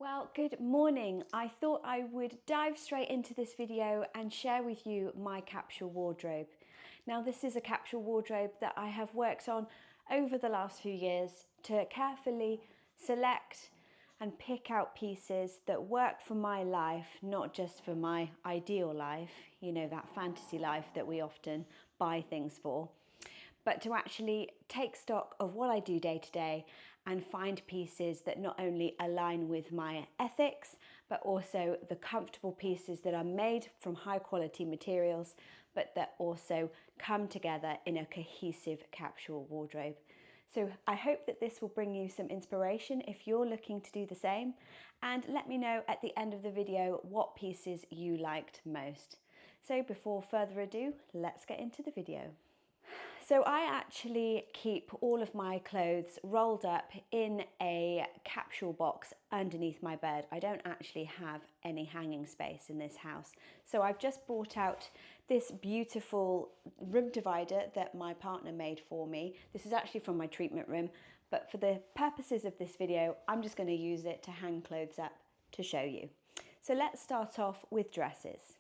Well, good morning. I thought I would dive straight into this video and share with you my capsule wardrobe. Now, this is a capsule wardrobe that I have worked on over the last few years to carefully select and pick out pieces that work for my life, not just for my ideal life, that fantasy life that we often buy things for, but to actually take stock of what I do day to day and find pieces that not only align with my ethics, but also the comfortable pieces that are made from high quality materials, but that also come together in a cohesive capsule wardrobe. So I hope that this will bring you some inspiration if you're looking to do the same, and let me know at the end of the video what pieces you liked most. So before further ado, let's get into the video. So I actually keep all of my clothes rolled up in a capsule box underneath my bed. I don't actually have any hanging space in this house. So I've just brought out this beautiful room divider that my partner made for me. This is actually from my treatment room, but for the purposes of this video, I'm just going to use it to hang clothes up to show you. So let's start off with dresses.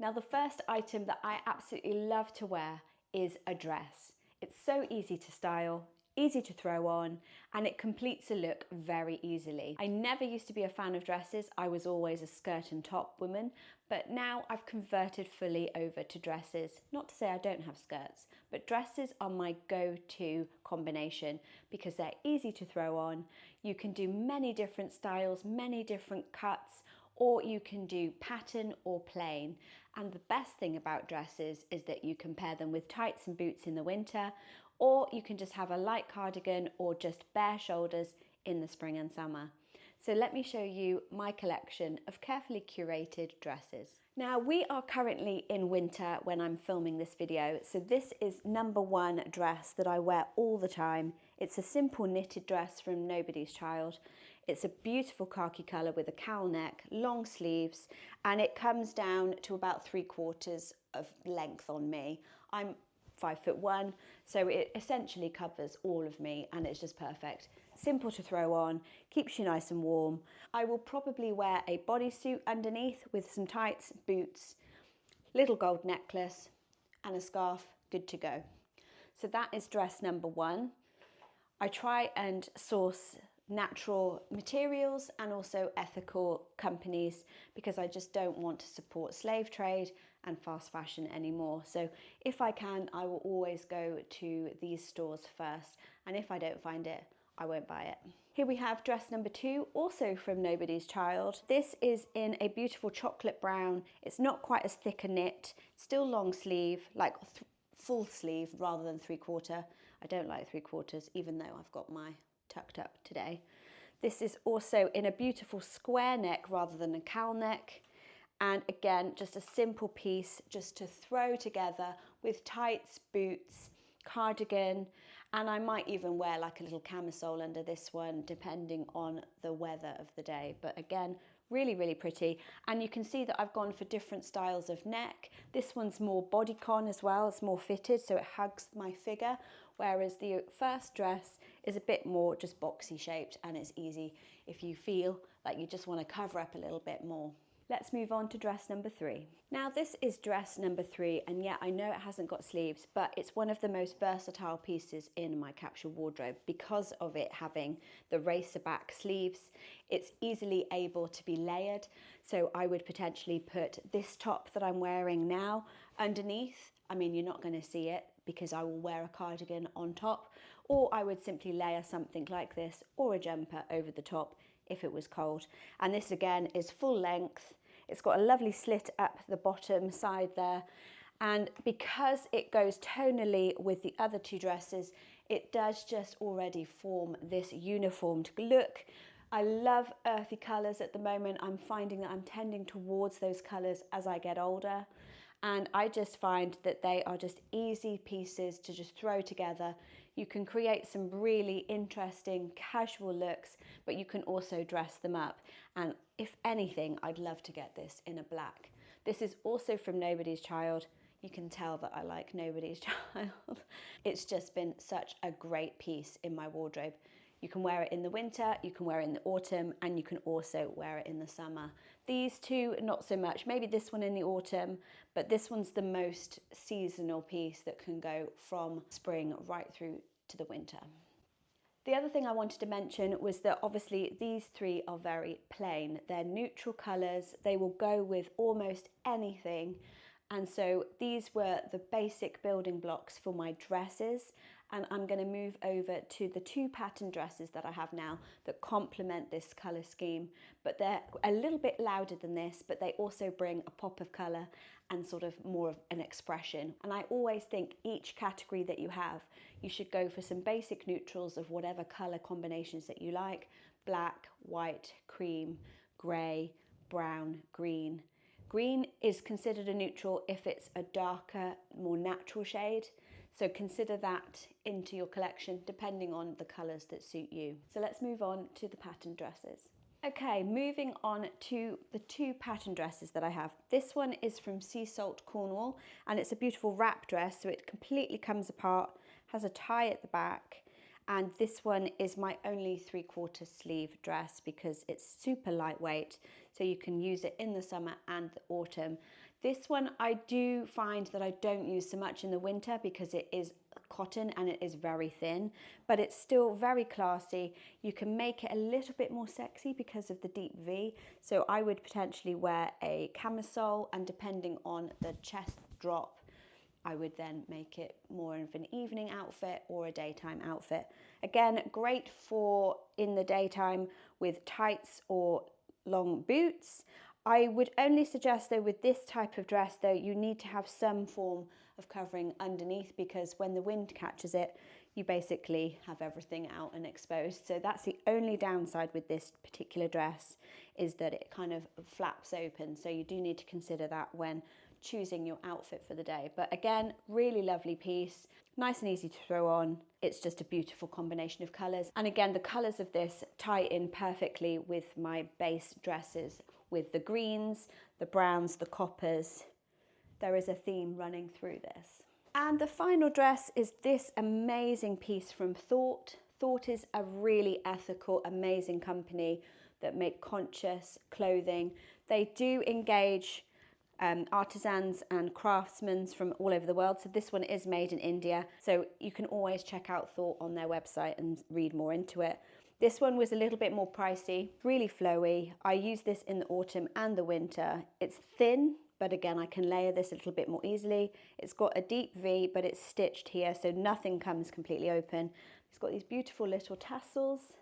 Now, the first item that I absolutely love to wear is a dress. It's so easy to style, easy to throw on, and it completes a look very easily. I never used to be a fan of dresses. I was always a skirt and top woman, but now I've converted fully over to dresses. Not to say I don't have skirts, but dresses are my go-to combination because they're easy to throw on. You can do many different styles, many different cuts, or you can do pattern or plain. And the best thing about dresses is that you can pair them with tights and boots in the winter, or you can just have a light cardigan or just bare shoulders in the spring and summer. So let me show you my collection of carefully curated dresses. Now, we are currently in winter when I'm filming this video, so this is number one dress that I wear all the time. It's a simple knitted dress from Nobody's Child. It's a beautiful khaki colour with a cowl neck, long sleeves, and it comes down to about 3/4 of length on me. I'm 5'1", so it essentially covers all of me and it's just perfect. Simple to throw on, keeps you nice and warm. I will probably wear a bodysuit underneath with some tights, boots, little gold necklace and a scarf, good to go. So that is dress number one. I try and source natural materials and also ethical companies because I just don't want to support slave trade and fast fashion anymore. So if I can, I will always go to these stores first, and if I don't find it, I won't buy it. Here we have dress number two, also from Nobody's Child. This is in a beautiful chocolate brown. It's not quite as thick a knit, still long sleeve, like full sleeve rather than 3/4. I don't like 3/4, even though I've got my tucked up today. This is also in a beautiful square neck rather than a cowl neck. And again, just a simple piece just to throw together with tights, boots, cardigan, and I might even wear like a little camisole under this one depending on the weather of the day. But again, really, really pretty. And you can see that I've gone for different styles of neck. This one's more bodycon as well, it's more fitted, so it hugs my figure, whereas the first dress is a bit more just boxy shaped and it's easy if you feel like you just want to cover up a little bit more. Let's move on to dress number three. Now, this is dress number three, and yeah, I know it hasn't got sleeves, but it's one of the most versatile pieces in my capsule wardrobe because of it having the racer back sleeves. It's easily able to be layered, so I would potentially put this top that I'm wearing now underneath. I mean, you're not going to see it because I will wear a cardigan on top, or I would simply layer something like this or a jumper over the top if it was cold. And this again is full length. It's got a lovely slit up the bottom side there, and because it goes tonally with the other two dresses, it does just already form this uniformed look. I love earthy colours at the moment. I'm finding that I'm tending towards those colours as I get older, and I just find that they are just easy pieces to just throw together. You can create some really interesting casual looks, but you can also dress them up. And if anything, I'd love to get this in a black. This is also from Nobody's Child. You can tell that I like Nobody's Child. It's just been such a great piece in my wardrobe. You can wear it in the winter, you can wear it in the autumn, and you can also wear it in the summer. These two, not so much. Maybe this one in the autumn, but this one's the most seasonal piece that can go from spring right through to the winter. The other thing I wanted to mention was that obviously these three are very plain. They're neutral colours, they will go with almost anything. And so these were the basic building blocks for my dresses, and I'm going to move over to the two pattern dresses that I have now that complement this colour scheme. But they're a little bit louder than this, but they also bring a pop of colour and sort of more of an expression. And I always think each category that you have, you should go for some basic neutrals of whatever colour combinations that you like: black, white, cream, grey, brown, green. Green is considered a neutral if it's a darker, more natural shade. So consider that into your collection depending on the colours that suit you. So let's move on to the pattern dresses. Okay, moving on to the two pattern dresses that I have. This one is from Sea Salt, Cornwall, and it's a beautiful wrap dress, so it completely comes apart, has a tie at the back. And this one is my only 3/4 sleeve dress because it's super lightweight, so you can use it in the summer and the autumn. This one I do find that I don't use so much in the winter because it is cotton and it is very thin, but it's still very classy. You can make it a little bit more sexy because of the deep V. So I would potentially wear a camisole, and depending on the chest drop, I would then make it more of an evening outfit or a daytime outfit. Again, great for in the daytime with tights or long boots. I would only suggest though with this type of dress though, you need to have some form of covering underneath, because when the wind catches it, you basically have everything out and exposed. So that's the only downside with this particular dress, is that it kind of flaps open. So you do need to consider that when choosing your outfit for the day. But again, really lovely piece, nice and easy to throw on. It's just a beautiful combination of colours. And again, the colours of this tie in perfectly with my base dresses, with the greens, the browns, the coppers. There is a theme running through this. And the final dress is this amazing piece from Thought. Thought is a really ethical, amazing company that make conscious clothing. They do engage artisans and craftsmen from all over the world. So this one is made in India. So you can always check out Thought on their website and read more into it. This one was a little bit more pricey, really flowy. I use this in the autumn and the winter. It's thin, but again, I can layer this a little bit more easily. It's got a deep V, but it's stitched here, so nothing comes completely open. It's got these beautiful little tassels.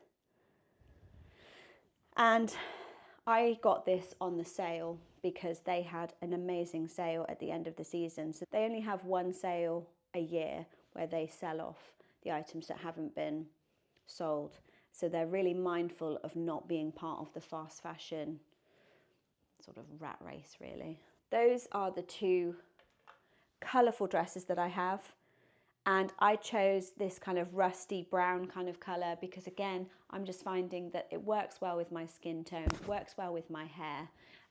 And I got this on the sale because they had an amazing sale at the end of the season. So they only have one sale a year where they sell off the items that haven't been sold. So they're really mindful of not being part of the fast fashion sort of rat race, really. Those are the two colourful dresses that I have. And I chose this kind of rusty brown kind of colour because again, I'm just finding that it works well with my skin tone, works well with my hair,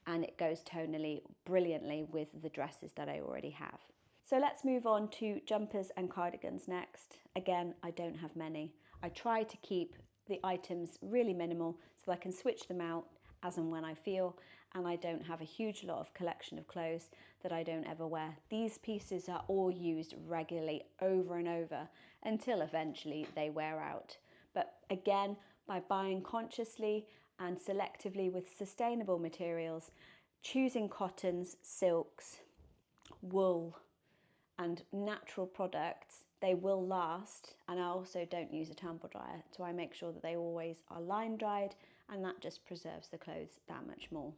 and it goes tonally brilliantly with the dresses that I already have. So let's move on to jumpers and cardigans next. Again, I don't have many. I try to keep the items really minimal so I can switch them out as and when I feel, and I don't have a huge lot of collection of clothes that I don't ever wear. These pieces are all used regularly over and over until eventually they wear out. But again, by buying consciously and selectively with sustainable materials, choosing cottons, silks, wool and natural products, they will last. And I also don't use a tumble dryer, so I make sure that they always are line dried, and that just preserves the clothes that much more.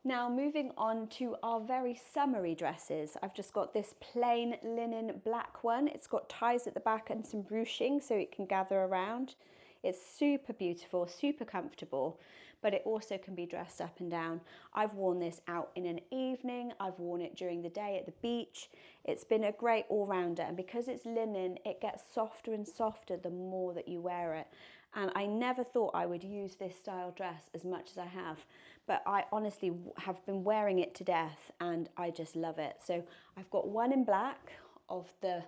Now moving on to our very summery dresses. I've just got this plain linen black one. It's got ties at the back and some ruching so it can gather around. It's super beautiful, super comfortable, but it also can be dressed up and down. I've worn this out in an evening. I've worn it during the day at the beach. It's been a great all-rounder, and because it's linen, it gets softer and softer the more that you wear it. And I never thought I would use this style dress as much as I have, but I honestly have been wearing it to death and I just love it. So I've got one in black of the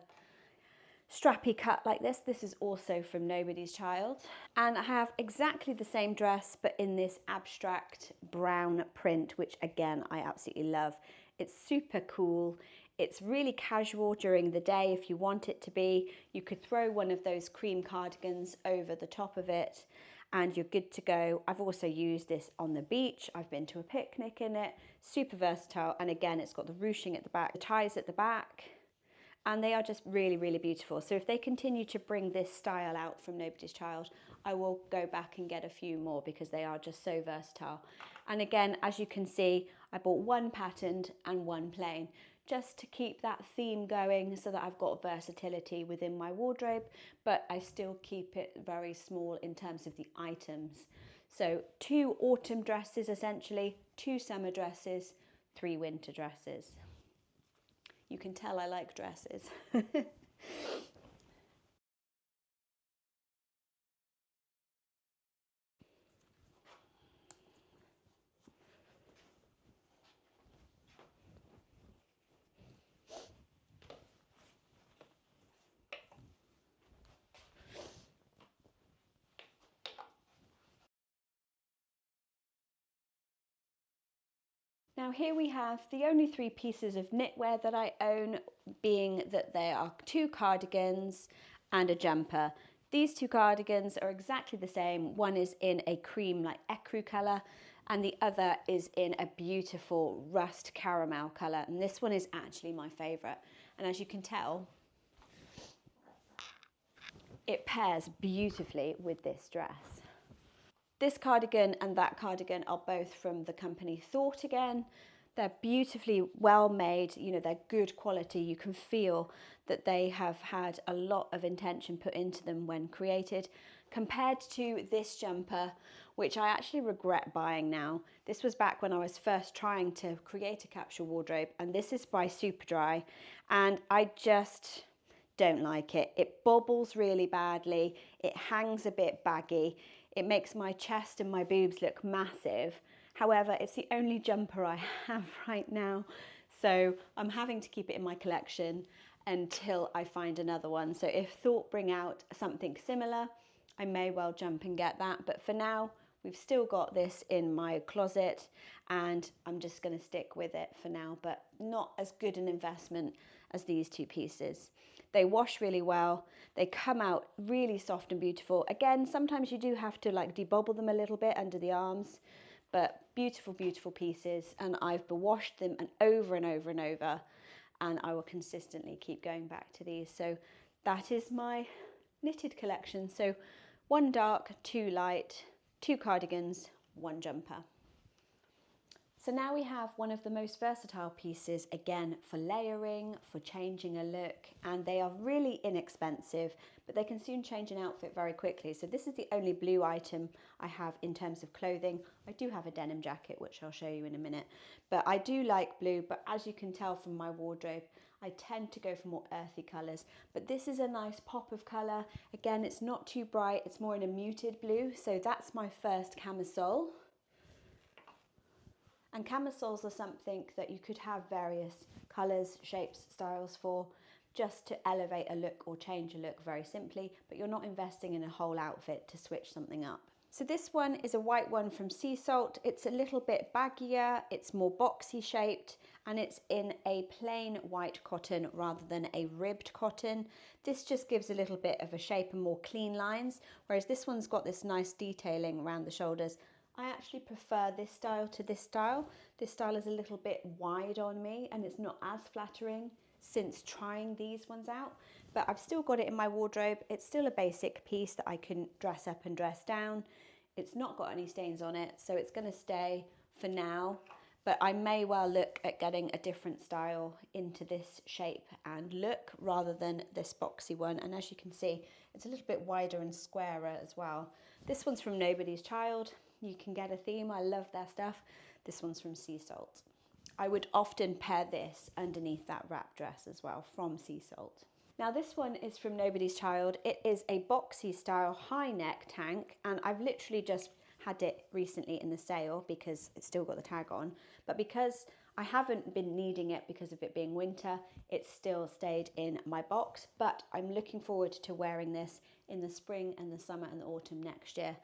strappy cut like this. This is also from Nobody's Child. And I have exactly the same dress, but in this abstract brown print, which again, I absolutely love. It's super cool. It's really casual during the day if you want it to be. You could throw one of those cream cardigans over the top of it and you're good to go. I've also used this on the beach. I've been to a picnic in it. Super versatile. And again, it's got the ruching at the back, the ties at the back, and they are just really, really beautiful. So if they continue to bring this style out from Nobody's Child, I will go back and get a few more because they are just so versatile. And again, as you can see, I bought one patterned and one plain, just to keep that theme going so that I've got versatility within my wardrobe, but I still keep it very small in terms of the items. So 2 autumn dresses essentially, 2 summer dresses, 3 winter dresses. You can tell I like dresses. Now here we have the only 3 pieces of knitwear that I own, being that there are 2 cardigans and a jumper. These 2 cardigans are exactly the same. One is in a cream like ecru colour and the other is in a beautiful rust caramel colour, and this one is actually my favourite. And as you can tell, it pairs beautifully with this dress. This cardigan and that cardigan are both from the company Thought again. They're beautifully well made, you know, they're good quality. You can feel that they have had a lot of intention put into them when created, compared to this jumper, which I actually regret buying now. This was back when I was first trying to create a capsule wardrobe, and this is by Superdry, and I just don't like it. It bobbles really badly, it hangs a bit baggy, it makes my chest and my boobs look massive. However, it's the only jumper I have right now, so I'm having to keep it in my collection until I find another one. So if Thought bring out something similar, I may well jump and get that, but for now we've still got this in my closet and I'm just going to stick with it for now, but not as good an investment as these 2 pieces. They wash really well, they come out really soft and beautiful. Again, sometimes you do have to like debobble them a little bit under the arms, but beautiful, beautiful pieces, and I've bewashed them and over and over and over, and I will consistently keep going back to these. So that is my knitted collection. So 1 dark, 2 light, 2 cardigans, 1 jumper. So now we have one of the most versatile pieces, again for layering, for changing a look, and they are really inexpensive, but they can soon change an outfit very quickly. So this is the only blue item I have in terms of clothing. I do have a denim jacket, which I'll show you in a minute, but I do like blue, but as you can tell from my wardrobe, I tend to go for more earthy colours, but this is a nice pop of colour. Again, it's not too bright, it's more in a muted blue, so that's my first camisole. And camisoles are something that you could have various colours, shapes, styles for, just to elevate a look or change a look very simply, but you're not investing in a whole outfit to switch something up. So this one is a white one from Sea Salt. It's a little bit baggier, it's more boxy shaped, and it's in a plain white cotton rather than a ribbed cotton. This just gives a little bit of a shape and more clean lines, whereas this one's got this nice detailing around the shoulders. I actually prefer this style to this style. This style is a little bit wide on me and it's not as flattering since trying these ones out, but I've still got it in my wardrobe. It's still a basic piece that I can dress up and dress down. It's not got any stains on it, so it's going to stay for now, but I may well look at getting a different style into this shape and look rather than this boxy one. And as you can see, it's a little bit wider and squarer as well. This one's from Nobody's Child. You can get a theme, I love their stuff. This one's from Sea Salt. I would often pair this underneath that wrap dress as well from Sea Salt. Now this one is from Nobody's Child. It is a boxy style high neck tank, and I've literally just had it recently in the sale because it's still got the tag on, but because I haven't been needing it because of it being winter, it's still stayed in my box, but I'm looking forward to wearing this in the spring and the summer and the autumn next year.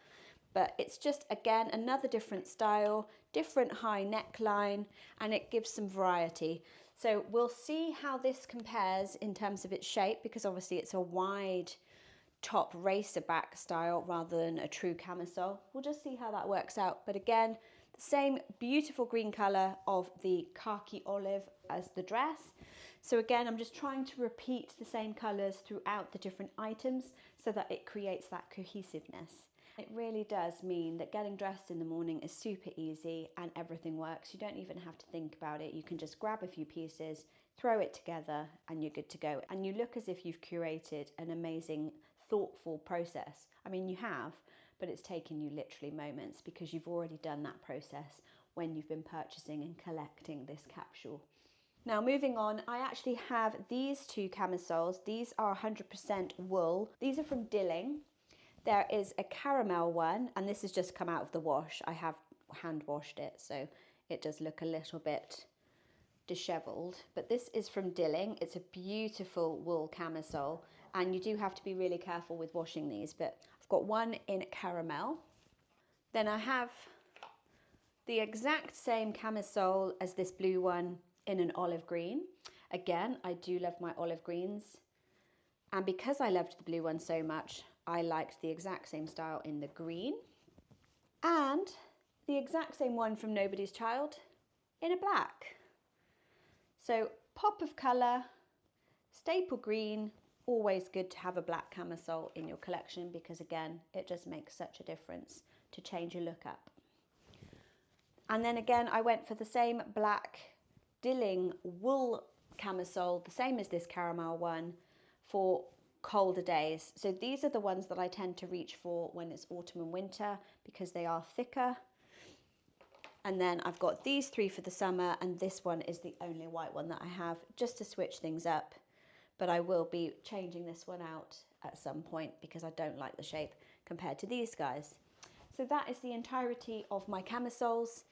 But it's just, again, another different style, different high neckline, and it gives some variety. So we'll see how this compares in terms of its shape, because obviously it's a wide top racer back style rather than a true camisole. We'll just see how that works out. But again, the same beautiful green color of the khaki olive as the dress. So again, I'm just trying to repeat the same colors throughout the different items so that it creates that cohesiveness. It really does mean that getting dressed in the morning is super easy and everything works. You don't even have to think about it. You can just grab a few pieces, throw it together, and you're good to go. And you look as if you've curated an amazing, thoughtful process. I mean, you have, but it's taken you literally moments because you've already done that process when you've been purchasing and collecting this capsule. Now moving on, I actually have these two camisoles. These are 100% wool. These are from Dilling. There is a caramel one, and this has just come out of the wash. I have hand washed it, so it does look a little bit disheveled. But this is from Dilling. It's a beautiful wool camisole, and you do have to be really careful with washing these. But I've got one in caramel. Then I have the exact same camisole as this blue one in an olive green. Again, I do love my olive greens. And because I loved the blue one so much, I liked the exact same style in the green. And the exact same one from Nobody's Child in a black. So pop of colour, staple green, always good to have a black camisole in your collection because again, it just makes such a difference to change your look up. And then again, I went for the same black Dilling wool camisole, the same as this caramel one, for colder days. So these are the ones that I tend to reach for when it's autumn and winter because they are thicker. And then I've got these three for the summer, and this one is the only white one that I have just to switch things up. But I will be changing this one out at some point because I don't like the shape compared to these guys. So that is the entirety of my camisoles.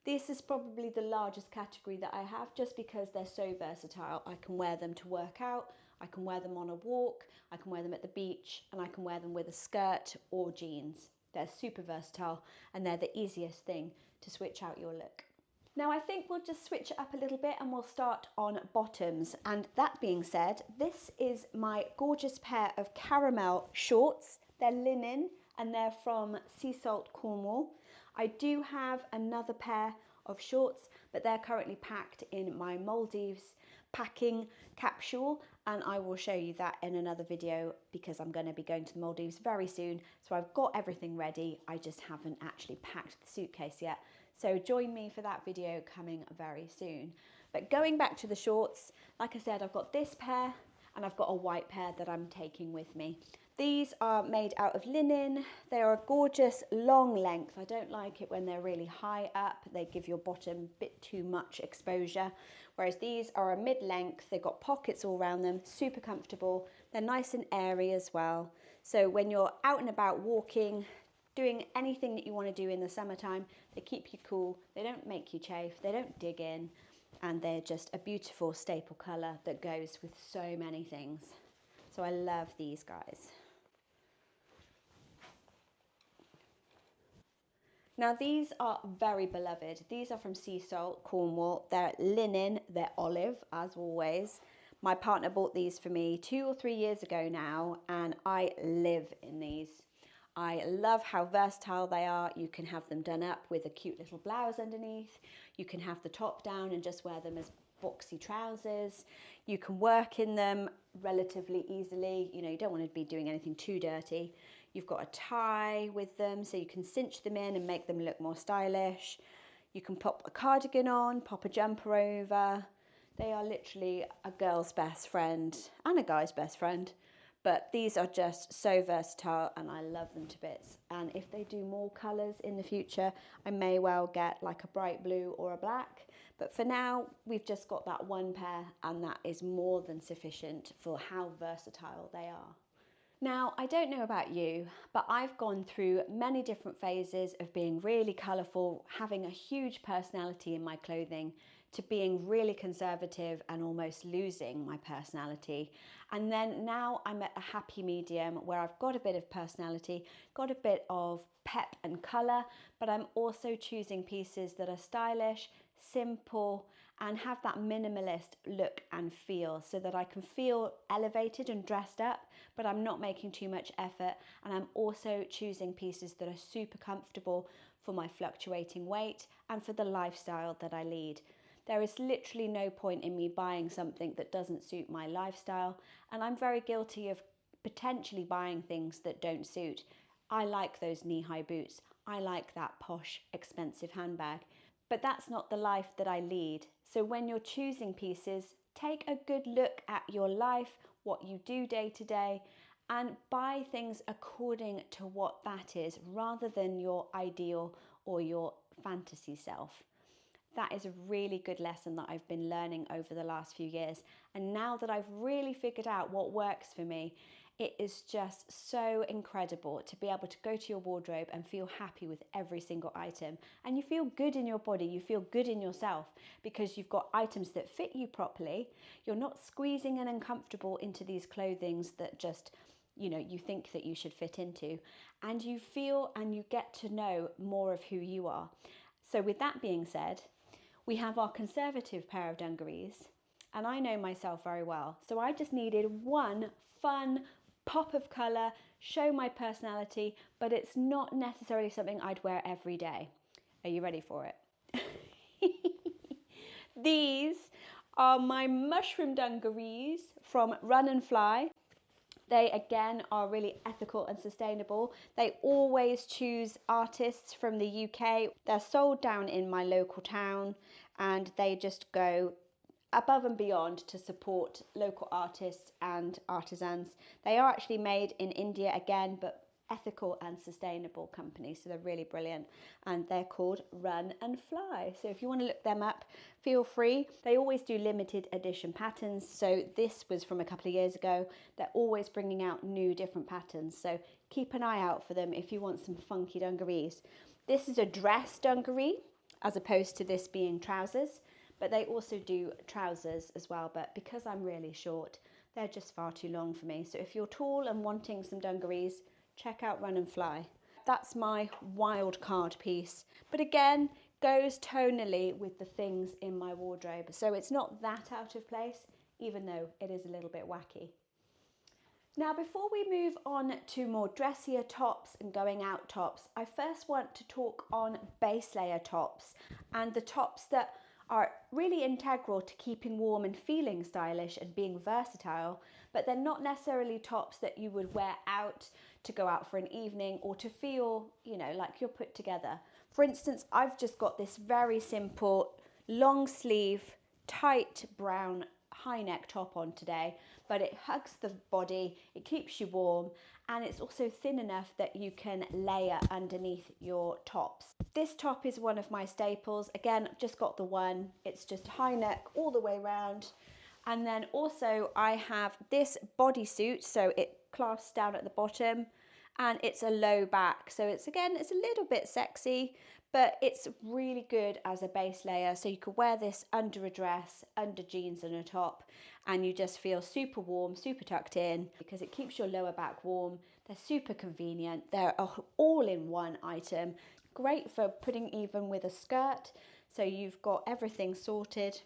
This is probably the largest category that I have just because they're so versatile. I can wear them to work out, I can wear them on a walk, I can wear them at the beach, and I can wear them with a skirt or jeans. They're super versatile and they're the easiest thing to switch out your look. Now I think we'll just switch it up a little bit and we'll start on bottoms. And that being said, this is my gorgeous pair of caramel shorts. They're linen and they're from Sea Salt, Cornwall. I do have another pair of shorts, but they're currently packed in my Maldives packing capsule, and I will show you that in another video because I'm going to be going to the Maldives very soon. So I've got everything ready, I just haven't actually packed the suitcase yet. So join me for that video coming very soon. But going back to the shorts, like I said, I've got this pair and I've got a white pair that I'm taking with me. These are made out of linen. They are a gorgeous long length. I don't like it when they're really high up. They give your bottom a bit too much exposure. Whereas these are a mid-length. They've got pockets all around them, super comfortable. They're nice and airy as well. So when you're out and about walking, doing anything that you want to do in the summertime, they keep you cool. They don't make you chafe. They don't dig in. And they're just a beautiful staple colour that goes with so many things. So I love these guys. Now these are very beloved. These are from Sea Salt, Cornwall. They're linen, they're olive, as always. My partner bought these for me 2 or 3 years ago now, and I live in these. I love how versatile they are. You can have them done up with a cute little blouse underneath. You can have the top down and just wear them as boxy trousers. You can work in them relatively easily. You know, you don't want to be doing anything too dirty. You've got a tie with them so you can cinch them in and make them look more stylish. You can pop a cardigan on, pop a jumper over. They are literally a girl's best friend and a guy's best friend. But these are just so versatile and I love them to bits. And if they do more colours in the future, I may well get like a bright blue or a black. But for now, we've just got that one pair and that is more than sufficient for how versatile they are. Now, I don't know about you, but I've gone through many different phases of being really colourful, having a huge personality in my clothing, to being really conservative and almost losing my personality. And then now I'm at a happy medium where I've got a bit of personality, got a bit of pep and colour, but I'm also choosing pieces that are stylish, simple, and have that minimalist look and feel, so that I can feel elevated and dressed up, but I'm not making too much effort. And I'm also choosing pieces that are super comfortable for my fluctuating weight and for the lifestyle that I lead. There is literally no point in me buying something that doesn't suit my lifestyle, and I'm very guilty of potentially buying things that don't suit. I like those knee-high boots. I like that posh, expensive handbag. But that's not the life that I lead. So when you're choosing pieces, take a good look at your life, what you do day to day, and buy things according to what that is, rather than your ideal or your fantasy self. That is a really good lesson that I've been learning over the last few years. And now that I've really figured out what works for me, it is just so incredible to be able to go to your wardrobe and feel happy with every single item. And you feel good in your body, you feel good in yourself, because you've got items that fit you properly. You're not squeezing and uncomfortable into these clothings that just, you think that you should fit into. And you feel and you get to know more of who you are. So with that being said, we have our conservative pair of dungarees, and I know myself very well. So I just needed one fun pop of colour, show my personality, but it's not necessarily something I'd wear every day. Are you ready for it? These are my mushroom dungarees from Run and Fly. They again are really ethical and sustainable. They always choose artists from the UK. They're sold down in my local town, and they just go above and beyond to support local artists and artisans. They are actually made in India again, but ethical and sustainable company, so they're really brilliant, and they're called Run and Fly. So if you want to look them up, feel free. They always do limited edition patterns, so this was from a couple of years ago. They're always bringing out new different patterns, so keep an eye out for them if you want some funky dungarees. This is a dress dungaree as opposed to this being trousers, but they also do trousers as well, but because I'm really short, they're just far too long for me. So if you're tall and wanting some dungarees, check out Run and Fly. That's my wild card piece, but again, goes tonally with the things in my wardrobe. So it's not that out of place, even though it is a little bit wacky. Now, before we move on to more dressier tops and going out tops, I first want to talk on base layer tops, and the tops that are really integral to keeping warm and feeling stylish and being versatile, but they're not necessarily tops that you would wear out to go out for an evening or to feel, like you're put together. For instance, I've just got this very simple long sleeve, tight brown high neck top on today, but it hugs the body, it keeps you warm, and it's also thin enough that you can layer underneath your tops. This top is one of my staples. Again, I've just got the one. It's just high neck all the way around. And then also I have this bodysuit, so it clasps down at the bottom, and it's a low back. So it's a little bit sexy, but it's really good as a base layer. So you could wear this under a dress, under jeans and a top, and you just feel super warm, super tucked in, because it keeps your lower back warm. They're super convenient. They're all in one item. Great for putting even with a skirt. So you've got everything sorted.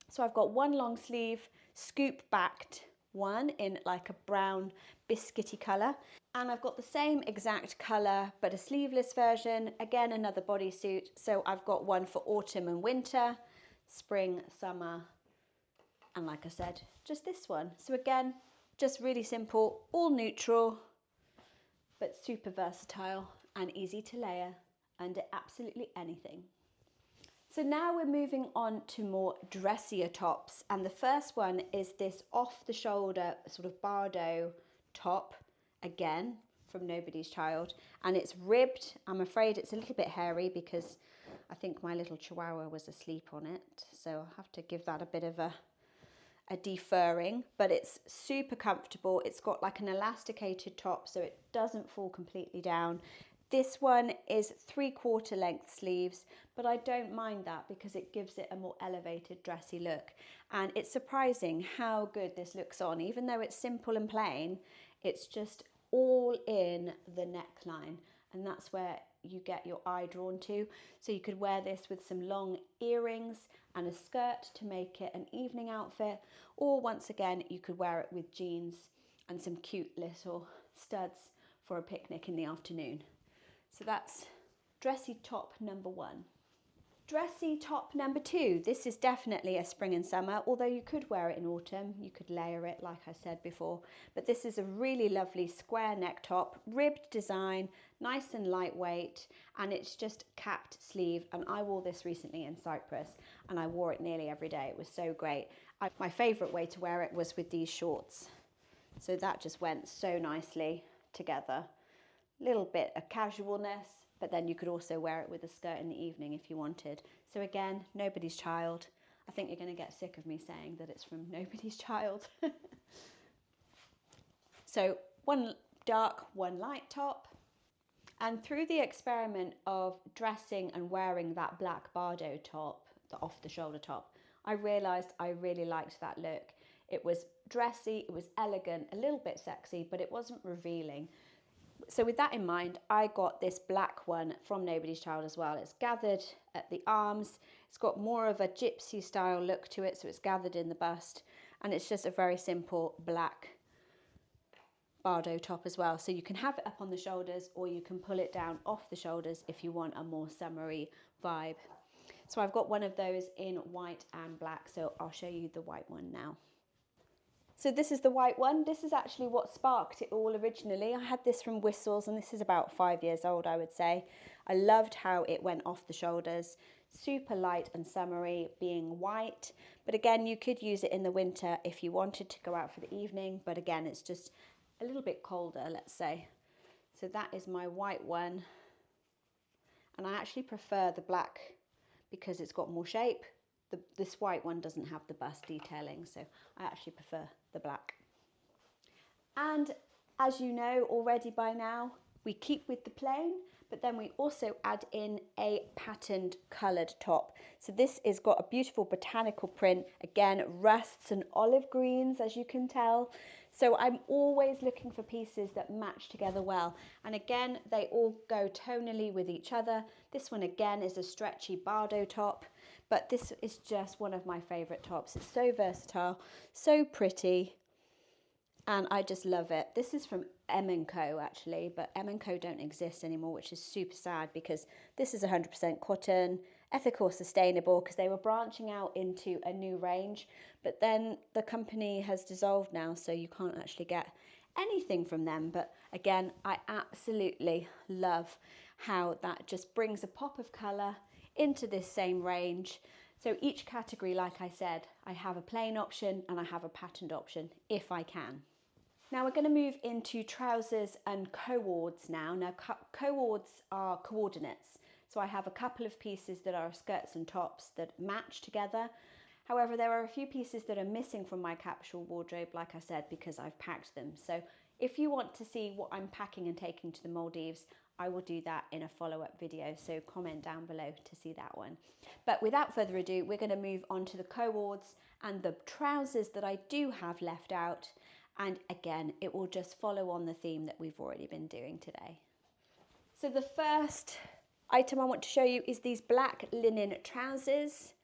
So I've got one long sleeve, scoop backed one in like a brown biscuity colour. And I've got the same exact colour, but a sleeveless version. Again, another bodysuit. So I've got one for autumn and winter, spring, summer, and like I said, just this one. So again, just really simple, all neutral, but super versatile and easy to layer under absolutely anything. So now we're moving on to more dressier tops, and the first one is this off the shoulder sort of Bardo top, again from Nobody's Child, and it's ribbed. I'm afraid it's a little bit hairy because I think my little chihuahua was asleep on it, so I'll have to give that a bit of a a defurring, but it's super comfortable. It's got like an elasticated top so it doesn't fall completely down. This one is 3/4 length sleeves, but I don't mind that because it gives it a more elevated dressy look. And it's surprising how good this looks on. Even though it's simple and plain, it's just all in the neckline, and that's where you get your eye drawn to. So you could wear this with some long earrings and a skirt to make it an evening outfit, or once again you could wear it with jeans and some cute little studs for a picnic in the afternoon. So that's dressy top number 1. Dressy top number 2. This is definitely a spring and summer, although you could wear it in autumn. You could layer it like I said before. But this is a really lovely square neck top, ribbed design, nice and lightweight, and it's just capped sleeve. And I wore this recently in Cyprus and I wore it nearly every day. It was so great. My favourite way to wear it was with these shorts. So that just went so nicely together. Little bit of casualness, but then you could also wear it with a skirt in the evening if you wanted. So again, nobody's child. I think you're going to get sick of me saying that it's from Nobody's Child. So one dark, one light top. And through the experiment of dressing and wearing that black Bardo top, the off the shoulder top, I realised I really liked that look. It was dressy, it was elegant, a little bit sexy, but it wasn't revealing. So with that in mind, I got this black one from Nobody's Child as well. It's gathered at the arms. It's got more of a gypsy style look to it, so it's gathered in the bust. And it's just a very simple black Bardo top as well. So you can have it up on the shoulders or you can pull it down off the shoulders if you want a more summery vibe. So I've got one of those in white and black, so I'll show you the white one now. So this is the white one. This is actually what sparked it all originally. I had this from Whistles and this is about 5 years old, I would say. I loved how it went off the shoulders. Super light and summery, being white. But again, you could use it in the winter if you wanted to go out for the evening. But again, it's just a little bit colder, let's say. So that is my white one. And I actually prefer the black because it's got more shape. This white one doesn't have the bust detailing, so I actually prefer the black. And as you know already by now, we keep with the plain, but then we also add in a patterned coloured top. So this has got a beautiful botanical print, again, rusts and olive greens, as you can tell. So I'm always looking for pieces that match together well. And again, they all go tonally with each other. This one again is a stretchy Bardo top, but this is just one of my favourite tops. It's so versatile, so pretty, and I just love it. This is from M&Co actually, but M&Co don't exist anymore, which is super sad because this is 100% cotton, ethical, sustainable, because they were branching out into a new range, but then the company has dissolved now, so you can't actually get anything from them. But again, I absolutely love how that just brings a pop of colour into this same range. So each category, like I said, I have a plain option and I have a patterned option if I can. Now we're going to move into trousers and co-ords now. Now co-ords are coordinates. So I have a couple of pieces that are skirts and tops that match together. However, there are a few pieces that are missing from my capsule wardrobe, like I said, because I've packed them. So if you want to see what I'm packing and taking to the Maldives, I will do that in a follow-up video, so comment down below to see that one. But without further ado, we're going to move on to the co-ords and the trousers that I do have left out. And again, it will just follow on the theme that we've already been doing today. So the first item I want to show you is these black linen trousers.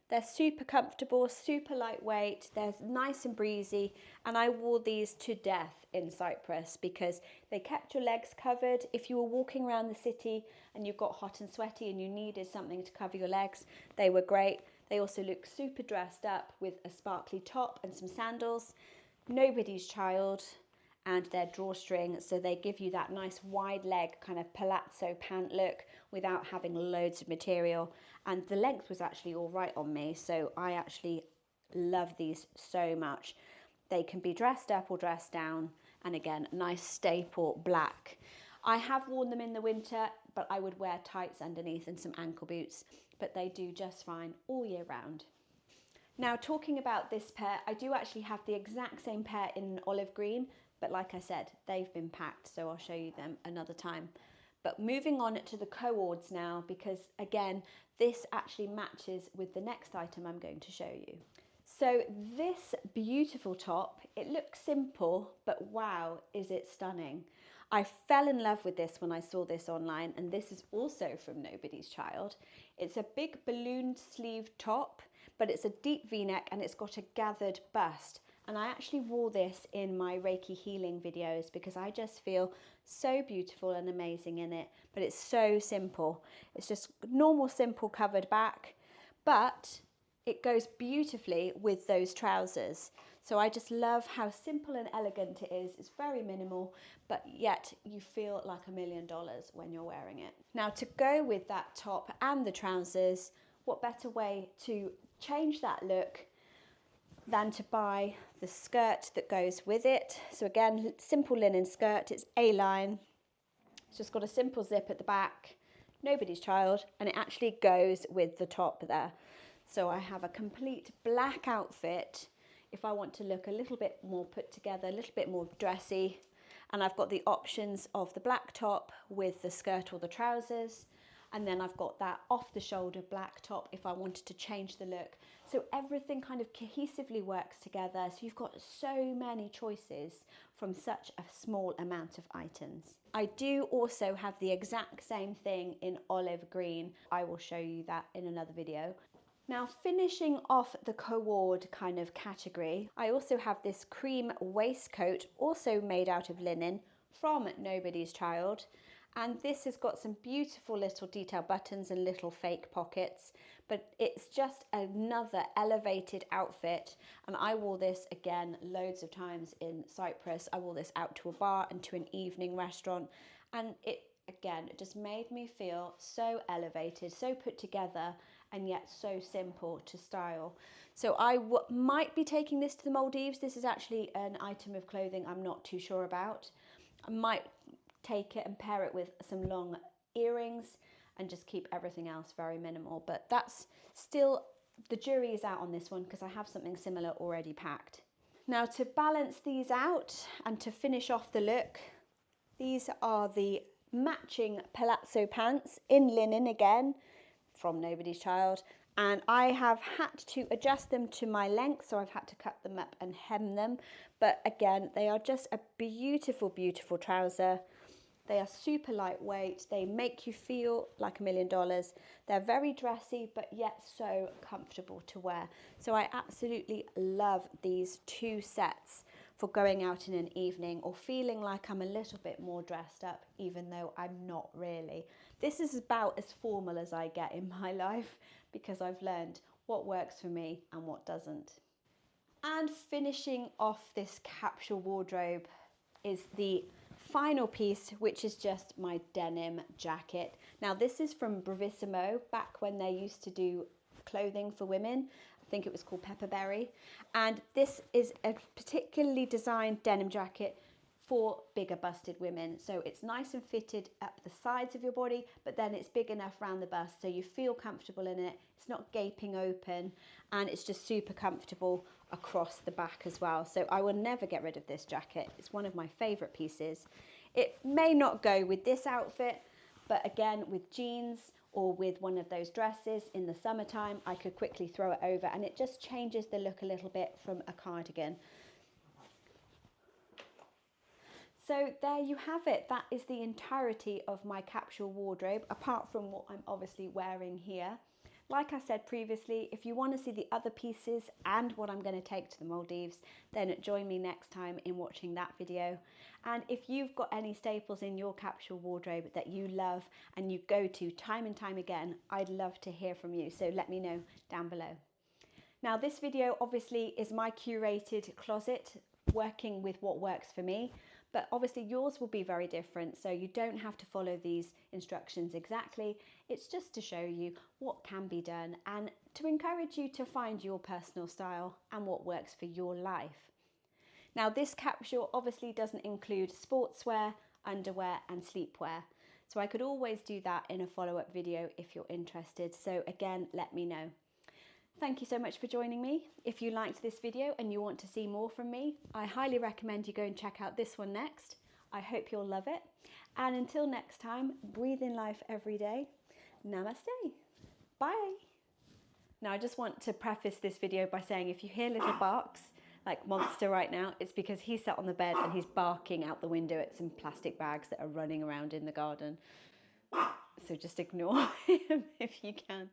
They're super comfortable, super lightweight, they're nice and breezy, and I wore these to death in Cyprus because they kept your legs covered. If you were walking around the city and you got hot and sweaty and you needed something to cover your legs, they were great. They also look super dressed up with a sparkly top and some sandals. Nobody's Child, and their drawstring, so they give you that nice wide leg kind of palazzo pant look without having loads of material. And the length was actually all right on me, so I actually love these so much. They can be dressed up or dressed down, and again, nice staple black. I have worn them in the winter, but I would wear tights underneath and some ankle boots, but they do just fine all year round. Now, talking about this pair, I do actually have the exact same pair in olive green, but like I said, they've been packed, so I'll show you them another time. But moving on to the co-ords now, because again, this actually matches with the next item I'm going to show you. So this beautiful top, it looks simple, but wow, is it stunning. I fell in love with this when I saw this online, and this is also from Nobody's Child. It's a big ballooned sleeve top, but it's a deep V-neck and it's got a gathered bust. And I actually wore this in my Reiki healing videos because I just feel so beautiful and amazing in it, but it's so simple. It's just normal, simple covered back, but it goes beautifully with those trousers. So I just love how simple and elegant it is. It's very minimal, but yet you feel like $1 million when you're wearing it. Now, to go with that top and the trousers, what better way to change that look than to buy the skirt that goes with it. So again, simple linen skirt, it's A-line. It's just got a simple zip at the back, Nobody's Child, and it actually goes with the top there. So I have a complete black outfit if I want to look a little bit more put together, a little bit more dressy. And I've got the options of the black top with the skirt or the trousers. And then I've got that off the shoulder black top if I wanted to change the look. So everything kind of cohesively works together. So you've got so many choices from such a small amount of items. I do also have the exact same thing in olive green. I will show you that in another video. Now, finishing off the co-ord kind of category, I also have this cream waistcoat, also made out of linen from Nobody's Child. And this has got some beautiful little detail buttons and little fake pockets, but it's just another elevated outfit. And I wore this again loads of times in Cyprus. I wore this out to a bar and to an evening restaurant, and it just made me feel so elevated, so put together, and yet so simple to style. So I might be taking this to the Maldives. This is actually an item of clothing I'm not too sure about. I might take it and pair it with some long earrings and just keep everything else very minimal. But that's still, the jury is out on this one because I have something similar already packed. Now, to balance these out and to finish off the look, these are the matching palazzo pants in linen again from Nobody's Child. And I have had to adjust them to my length, so I've had to cut them up and hem them. But again, they are just a beautiful, beautiful trouser. They are super lightweight. They make you feel like $1 million. They're very dressy, but yet so comfortable to wear. So I absolutely love these two sets for going out in an evening or feeling like I'm a little bit more dressed up, even though I'm not really. This is about as formal as I get in my life because I've learned what works for me and what doesn't. And finishing off this capsule wardrobe is the final piece, which is just my denim jacket. Now, this is from Bravissimo, back when they used to do clothing for women. I think it was called Pepperberry. And this is a particularly designed denim jacket for bigger busted women. So it's nice and fitted up the sides of your body, but then it's big enough around the bust so you feel comfortable in it. It's not gaping open, and it's just super comfortable across the back as well. So I will never get rid of this jacket. It's one of my favorite pieces. It may not go with this outfit, but again, with jeans or with one of those dresses in the summertime, I could quickly throw it over, and it just changes the look a little bit from a cardigan. So there you have it. That is the entirety of my capsule wardrobe, apart from what I'm obviously wearing here. Like I said previously, if you want to see the other pieces and what I'm going to take to the Maldives, then join me next time in watching that video. And if you've got any staples in your capsule wardrobe that you love and you go to time and time again, I'd love to hear from you. So let me know down below. Now, this video obviously is my curated closet, working with what works for me. But obviously yours will be very different, so you don't have to follow these instructions exactly. It's just to show you what can be done and to encourage you to find your personal style and what works for your life. Now, this capsule obviously doesn't include sportswear, underwear and sleepwear. So I could always do that in a follow-up video if you're interested. So again, let me know. Thank you so much for joining me. If you liked this video and you want to see more from me, I highly recommend you go and check out this one next. I hope you'll love it. And until next time, breathe in life every day. Namaste. Bye. Now, I just want to preface this video by saying if you hear little barks, like Monster right now, it's because he's sat on the bed and he's barking out the window at some plastic bags that are running around in the garden. So just ignore him if you can.